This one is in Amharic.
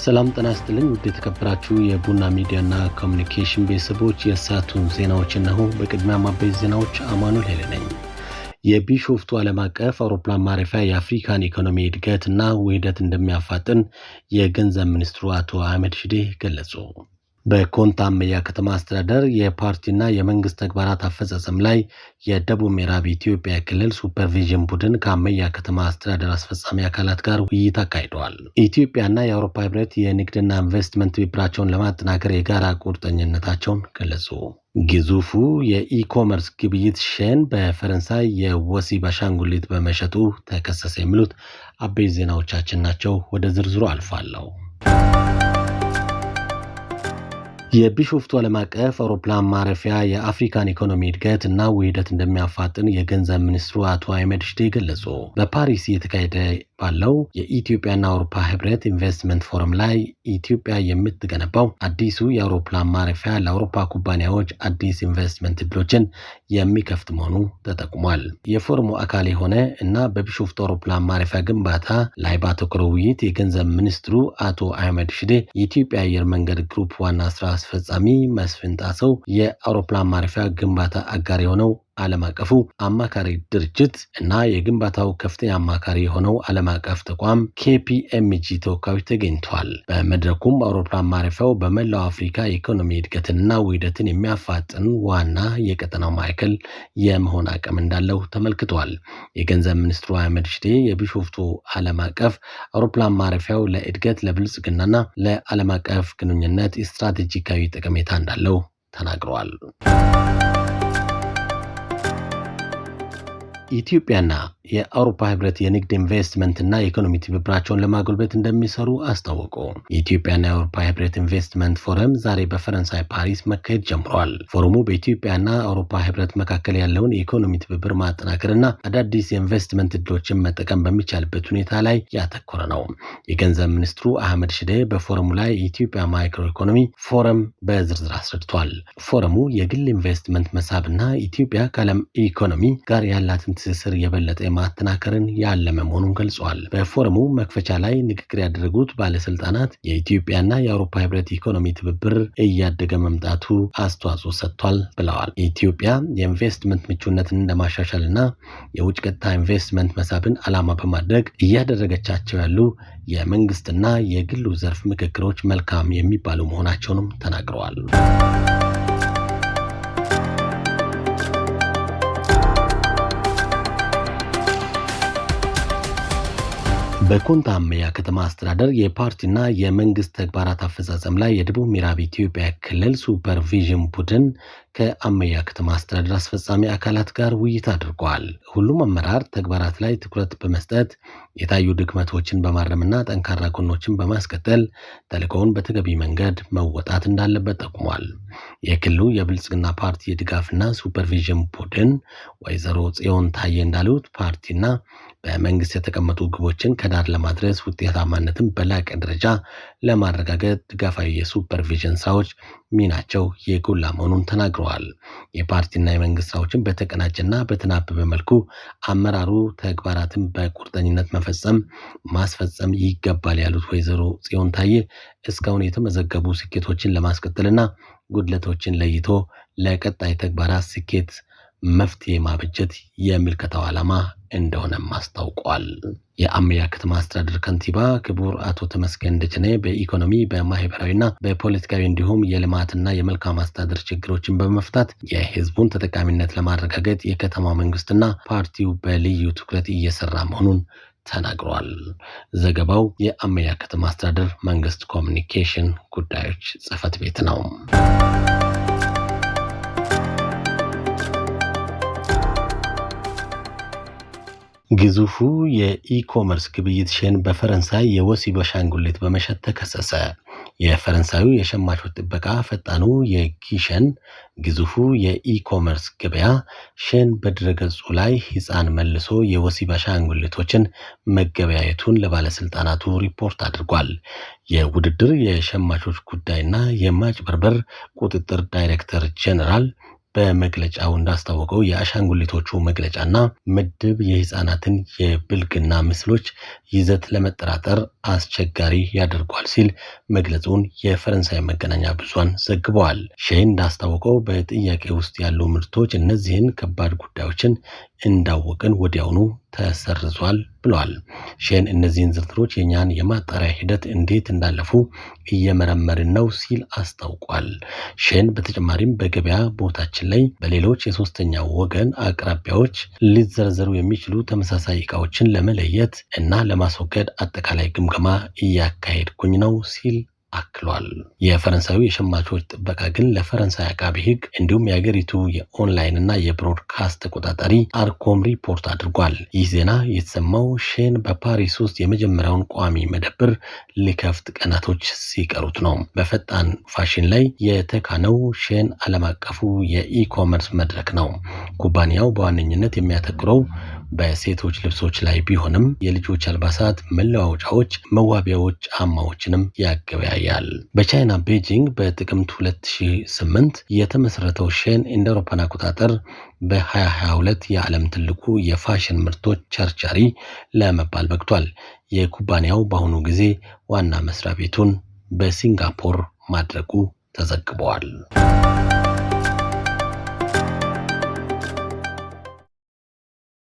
ሰላም ጤና ይስጥልኝ ውድ የተከበራችሁ የቡና ሚዲያና ኮሙኒኬሽን ቤተሰቦች የሰዓቱን ዜናዎች እነሆ። በቅድሚያ ማበይት ዜናዎች አማኑኤል ሄለ ነኝ። የቢሾፍቱ ዓለም አቀፍ አውሮፕላን ማረፊያ የአፍሪካን ኢኮኖሚ እድገትና ውህደት እንደሚያፋጥን የገንዘብ ሚኒስትሩ አቶ አህመድ ሺዴ ገለጹ። በኮንታ አመያ ከተማ አስተዳደር የፓርቲና የመንግስት ተግባራት አፈጻጸም ላይ የደቡብ ምዕራብ ኢትዮጵያ ክልል ሱፐርቪዥን ቡድን ከአመያ ከተማ አስተዳደር አስፈጻሚ አካላት ጋር ውይይት አካሂደዋል። ኢትዮጵያና የአውሮፓ ህብረት የንግድና ኢንቨስትመንት ትብብራቸውን ለማጠናከር የጋራ ቁርጠኝነታቸውን ገለጹ። ግዙፉ የኢኮመርስ ግብይት ሼን በፈረንሳይ የወሲብ አሻንጉሊት በመሸጡ ተከሰሰ። የሚሉት አበይት ዜናዎቻችን ናቸው። ወደ ዝርዝሩ አልፋለሁ። የቢሾፍቱ ዓለም አቀፍ አውሮፕላን ማረፊያ የአፍሪካን ኢኮኖሚ እድገት እና ውህደት እንደሚያፋጥን የገንዘብ ሚኒስትሩ አቶ አህመድ ሺዴ ገለጹ። በፓሪስ እየተካሄደ ባለው የኢትዮጵያና አውሮፓ ህብረት ኢንቨስትመንት ፎረም ላይ ኢትዮጵያ የምትገነባው አዲሱ የአውሮፕላን ማረፊያ ለአውሮፓ ኩባንያዎች አዲስ ኢንቨስትመንት እድሎችን የሚከፍት መሆኑ ተጠቁሟል። የፎረሙ አካል የሆነ እና በቢሾፍቱ አውሮፕላን ማረፊያ ግንባታ ላይ ባተኮረ ውይይት የገንዘብ ሚኒስትሩ አቶ አህመድ ሺዴ የኢትዮጵያ አየር መንገድ ግሩፕ ዋና ስራ አስፈጻሚ መስፍን ጣሰው የአውሮፕላን ማረፊያ ግንባታ አጋር የሆነው ዓለም አቀፉ አማካሪ ድርጅት እና የግንባታው ከፍተኛ አማካሪ የሆነው ዓለም አቀፍ ተቋም KPMG ተወካዮች ተገኝተዋል። በመድረኩም አውሮፕላን ማረፊያው በመላው አፍሪካ የኢኮኖሚ እድገትንና ውህደትን የሚያፋጥን ዋና የቀጠናው ማዕከል የመሆን አቅም እንዳለው ተመልክቷል። የገንዘብ ሚኒስትሩ አህመድ ሺዴ የቢሾፍቱ ዓለም አቀፍ አውሮፕላን ማረፊያው ለእድገት ለብልጽግናና ለዓለም አቀፍ ግንኙነት ስትራቴጂካዊ ጠቀሜታ እንዳለው ተናግረዋል። ኢትዮጵያና የአውሮፓ ህብረት የንግድ ኢንቨስትመንትና የኢኮኖሚ ትብብራቸውን ለማጎልበት እንደሚሰሩ አስታወቁ። የኢትዮጵያና የአውሮፓ ህብረት ኢንቨስትመንት ፎረም ዛሬ በፈረንሳይ ፓሪስ መካሄድ ጀምሯል። ፎረሙ በኢትዮጵያና አውሮፓ ህብረት መካከል ያለውን የኢኮኖሚ ትብብር ማጠናከርና አዳዲስ የኢንቨስትመንት እድሎችን መጠቀም በሚቻልበት ሁኔታ ላይ ያተኮረ ነው። የገንዘብ ሚኒስትሩ አህመድ ሺዴ በፎረሙ ላይ የኢትዮጵያ ማይክሮ ኢኮኖሚ ፎረም በዝርዝር አስረድቷል። ፎረሙ የግል ኢንቨስትመንት መሳብና ኢትዮጵያ ከዓለም ኢኮኖሚ ጋር ያላትን ትስስር የበለጠ ማጠናከርን ያለመ መሆኑን ገልጿል። በፎረሙ መክፈቻ ላይ ንግግር ያደረጉት ባለስልጣናት የኢትዮጵያና የአውሮፓ ህብረት ኢኮኖሚ ትብብር እያደገ መምጣቱ አስተዋጽኦ ሰጥቷል ብለዋል። ኢትዮጵያ የኢንቨስትመንት ምቹነትን ለማሻሻልና የውጭ ቀጥታ ኢንቨስትመንት መሳብን ዓላማ በማድረግ እያደረገቻቸው ያሉ የመንግስትና የግሉ ዘርፍ ምክክሮች መልካም የሚባሉ መሆናቸውንም ተናግረዋል። በኮንታ አመያ ከተማ አስተዳደር የፓርቲና የመንግስት ተግባራት አፈጻጸም ላይ የደቡብ ምዕራብ ኢትዮጵያ ክልል ሱፐርቪዥን ቡድን ከአመያ ከተማ አስተዳደር አስፈጻሚ አካላት ጋር ውይይት አድርጓል። ሁሉም አመራር ተግባራት ላይ ትኩረት በመስጠት የታዩ ድክመቶችን በማረምና ጠንካራ ጎኖችን በማስቀጠል ተልዕኮውን በተገቢ መንገድ መወጣት እንዳለበት ጠቁሟል። የክልሉ የብልጽግና ፓርቲ የድጋፍና ሱፐርቪዥን ቡድን ወይዘሮ ጽዮን ታዬ እንዳሉት ፓርቲና በመንግስት የተቀመጡ ግቦችን ከዳር ለማድረስ ውጤታማነትን በላቀ ደረጃ ለማረጋገጥ ድጋፋዊ የሱፐርቪዥን ስራዎች ሚናቸው የጎላ መሆኑን ተናግረዋል። የፓርቲና የመንግስት ስራዎችን በተቀናጀና በተናበበ መልኩ አመራሩ ተግባራትን በቁርጠኝነት ማስፈጸም ይገባል ያሉት ወይዘሮ ጽዮን ታዬ እስካሁን የተመዘገቡ ስኬቶችን ለማስቀጠልና ጉድለቶችን ለይቶ ለቀጣይ ተግባራት ስኬት መፍትሄ ማበጀት የሚልከታው ዓላማ እንደሆነም አስታውቋል። የአመያ ከተማ አስተዳደር ከንቲባ ክቡር አቶ ተመስገን ደጀኔ በኢኮኖሚ በማህበራዊና በፖለቲካዊ እንዲሁም የልማትና የመልካም አስተዳደር ችግሮችን በመፍታት የህዝቡን ተጠቃሚነት ለማረጋገጥ የከተማው መንግስትና ፓርቲው በልዩ ትኩረት እየሰራ መሆኑን ተናግሯል። ዘገባው የአመያ ከተማ አስተዳደር መንግስት ኮሙኒኬሽን ጉዳዮች ጽህፈት ቤት ነው። ግዙፉ የኢኮመርስ ግብይት ሼን በፈረንሳይ የወሲብ አሻንጉሊት በመሸጥ ተከሰሰ። የፈረንሳዩ የሸማቾች ጥበቃ ፈጣኑ የጊሸን ግዙፉ የኢኮመርስ ገበያ ሼን በድረገጹ ላይ ህፃን መልሶ የወሲብ አሻንጉሊቶችን መገበያየቱን ለባለስልጣናቱ ሪፖርት አድርጓል። የውድድር የሸማቾች ጉዳይና የማጭበርበር ቁጥጥር ዳይሬክተር ጀነራል በመግለጫው እንዳስታወቀው የአሻንጉሊቶቹ መግለጫና ምድብ የህፃናትን የብልግና ምስሎች ይዘት ለመጠራጠር አስቸጋሪ ያደርገዋል ሲል መግለጹን የፈረንሳይ መገናኛ ብዙሃን ዘግበዋል። ሼን እንዳስታወቀው በጥያቄ ውስጥ ያሉ ምርቶች እነዚህን ከባድ ጉዳዮችን እንዳወቅን ወዲያውኑ ተሰርዟል ብሏል። ሼን እነዚህን ዝርዝሮች የኛን የማጣሪያ ሂደት እንዴት እንዳለፉ እየመረመርን ነው ሲል አስታውቋል። ሼን በተጨማሪም በገበያ ቦታችን ላይ በሌሎች የሶስተኛ ወገን አቅራቢያዎች ሊዘረዘሩ የሚችሉ ተመሳሳይ ዕቃዎችን ለመለየት እና ለማስወገድ አጠቃላይ ግምገማ እያካሄድኩኝ ነው ሲል አክሏል። የፈረንሳዩ የሸማቾች ጥበቃ ግን ለፈረንሳይ አቃቤ ሕግ እንዲሁም የሀገሪቱ የኦንላይን እና የብሮድካስት ተቆጣጣሪ አርኮም ሪፖርት አድርጓል። ይህ ዜና የተሰማው ሼን በፓሪስ ውስጥ የመጀመሪያውን ቋሚ መደብር ሊከፍት ቀናቶች ሲቀሩት ነው። በፈጣን ፋሽን ላይ የተካነው ሼን ዓለም አቀፉ የኢኮመርስ መድረክ ነው። ኩባንያው በዋነኝነት የሚያተኩረው በሴቶች ልብሶች ላይ ቢሆንም የልጆች አልባሳት፣ መለዋወጫዎች፣ መዋቢያዎች፣ ጫማዎችንም ያገበያያል። በቻይና ቤጂንግ በጥቅምት 2008 የተመሰረተው ሼን እንደ አውሮፓውያን አቆጣጠር በ2022 የዓለም ትልቁ የፋሽን ምርቶች ቸርቻሪ ለመባል በቅቷል። የኩባንያው በአሁኑ ጊዜ ዋና መስሪያ ቤቱን በሲንጋፖር ማድረጉ ተዘግቧል።